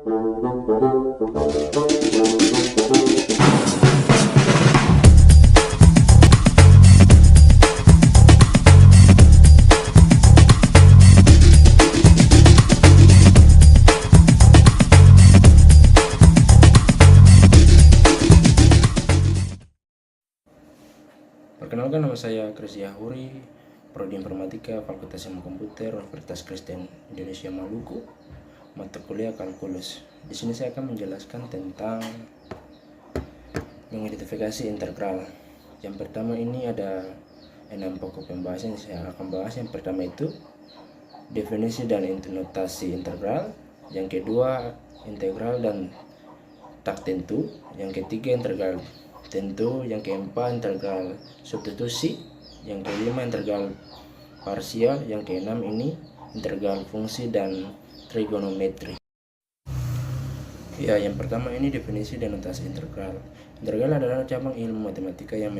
Perkenalkan, nama saya Kris Yahuri, Prodi Informatika, Fakultas Ilmu Komputer, Universitas Kristen Indonesia Maluku, mata kuliah kalkulus. Di sini saya akan menjelaskan tentang mengidentifikasi integral. Yang pertama ini ada 6 pokok pembahasan yang saya akan bahas. Yang pertama itu definisi dan notasi integral. Yang kedua, integral dan tak tentu. Yang ketiga, integral tentu. Yang keempat, integral substitusi. Yang kelima, integral parsial. Yang keenam ini integral fungsi dan trigonometri. Ya, yang pertama ini definisi dan notasi integral. Integral adalah cabang ilmu matematika yang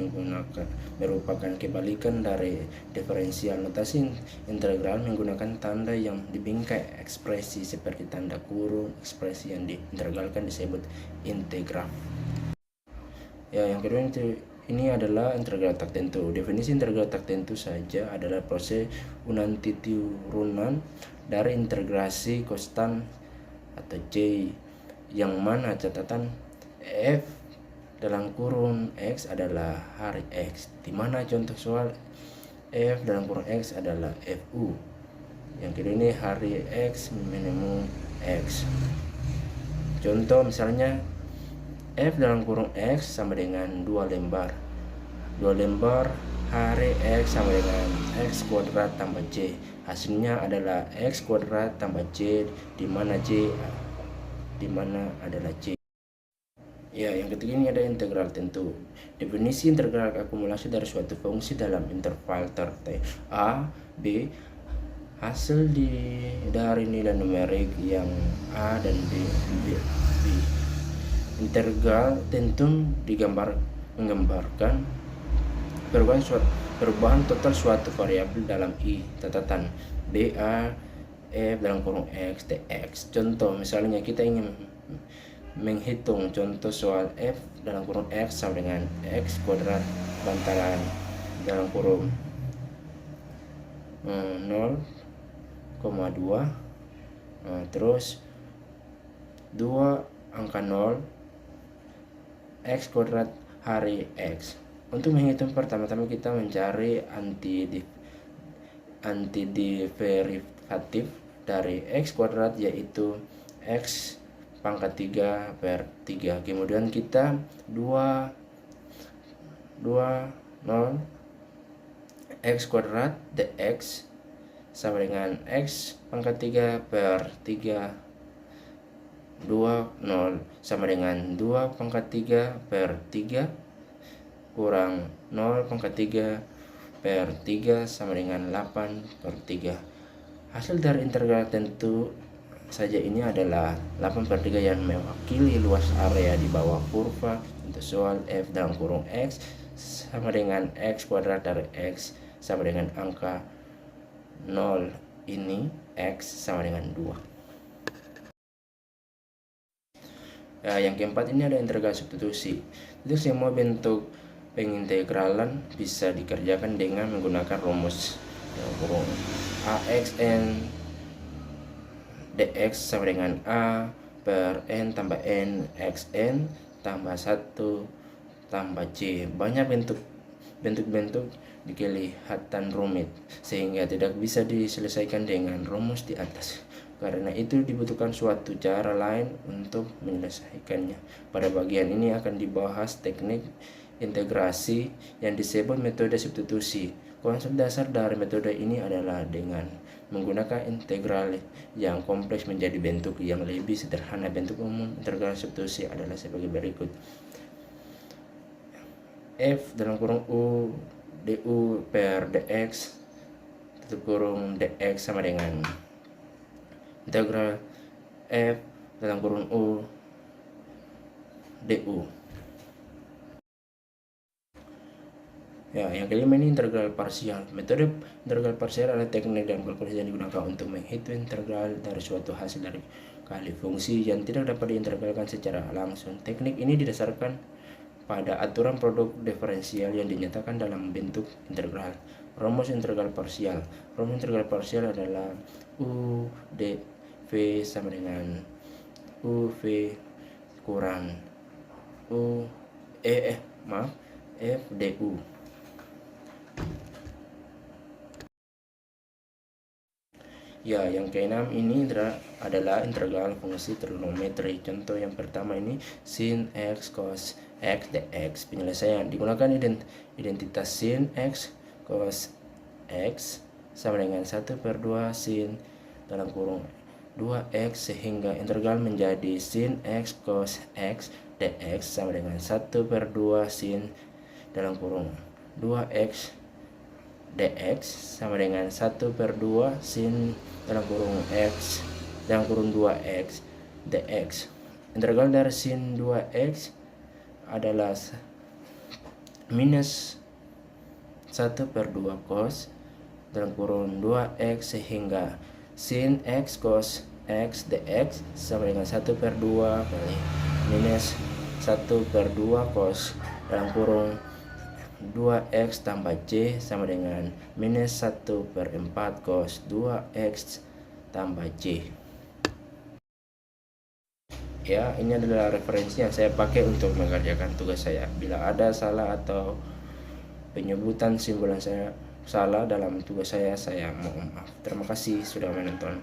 merupakan kebalikan dari diferensial. Notasi integral menggunakan tanda yang dibingkai ekspresi seperti tanda kurung. Ekspresi yang diintegralkan disebut integral. Ya, yang kedua ini adalah integral tak tentu. Definisi integral tak tentu saja adalah proses unantiturunan dari integrasi konstan atau J, yang mana catatan f dalam kurung x adalah hari x, di mana contoh soal f dalam kurung x adalah fu. Yang kedua ini hari x minimum x. Contoh misalnya f dalam kurung x sama dengan 2 lembar. 2 lembar hari x sama dengan x kuadrat tambah j. Hasilnya adalah x kuadrat tambah j, di mana adalah j. Ya, yang ketiga ini ada integral tentu. Definisi integral akumulasi dari suatu fungsi dalam interval tertentu a, b, hasil dari nilai numerik yang a dan b. Integral tentu menggambarkan perubahan total suatu variabel dalam i catatan b, a, f dalam kurung x, dx. Contoh misalnya kita ingin menghitung contoh soal f dalam kurung x sama dengan x kuadrat bantalan dalam kurung 0,2 terus 2 angka 0 x kuadrat hari x. Untuk menghitung pertama-tama kita mencari antiderivatif dari x kuadrat, yaitu x pangkat 3 per 3. Kemudian kita 2 0 x kuadrat dx sama dengan x pangkat 3 per 3. 2 0 sama dengan 2 pangkat 3 per 3 kurang 0 pangkat 3 per 3 sama dengan 8 per 3. Hasil dari integral tentu saja ini adalah 8 per 3 yang mewakili luas area di bawah kurva. Untuk soal f dalam kurung x sama dengan x kuadrat dari x sama dengan angka 0 ini, x sama dengan 2. Ya, yang keempat ini ada integral substitusi. Itu semua bentuk pengintegralan bisa dikerjakan dengan menggunakan rumus kurung axn dx sama dengan a per n tambah n xn tambah 1 tambah c. Banyak bentuk kelihatan rumit sehingga tidak bisa diselesaikan dengan rumus di atas. Karena itu dibutuhkan suatu cara lain untuk menyelesaikannya. Pada bagian ini akan dibahas teknik integrasi yang disebut metode substitusi. Konsep dasar dari metode ini adalah dengan menggunakan integral yang kompleks menjadi bentuk yang lebih sederhana. Bentuk umum integral substitusi adalah sebagai berikut. F dalam kurung u du per dx tutup kurung dx sama dengan integral f dalam kurung u du. Ya, yang kelima ini integral parsial. Metode integral parsial adalah teknik dan kalkulasi yang digunakan untuk menghitung integral dari suatu hasil dari kali fungsi yang tidak dapat diintegralkan secara langsung. Teknik ini didasarkan pada aturan produk diferensial yang dinyatakan dalam bentuk integral. Rumus integral parsial. Rumus integral parsial adalah U dv sama dengan UV kurang F du. Ya, yang keenam ini adalah integral fungsi trigonometri. Contoh yang pertama ini sin x cos x dx. Penyelesaian digunakan identitas sin x cos x sama dengan 1/2 sin dalam kurung 2x, sehingga integral menjadi sin x cos x dx sama dengan 1/2 sin dalam kurung 2x dx sama dengan 1/2 sin dalam kurung x dalam kurung 2x dx. Integral dari sin 2x adalah minus 1/2 cos dalam kurung 2x, sehingga sin x cos x dx sama dengan 1/2 kali minus 1/2 cos dalam kurung 2x tambah c sama dengan minus 1/4 cos 2x tambah c. Ya, ini adalah referensi yang saya pakai untuk mengerjakan tugas saya. Bila ada salah atau penyebutan simbolan saya salah dalam tugas saya mohon maaf. Terima kasih sudah menonton.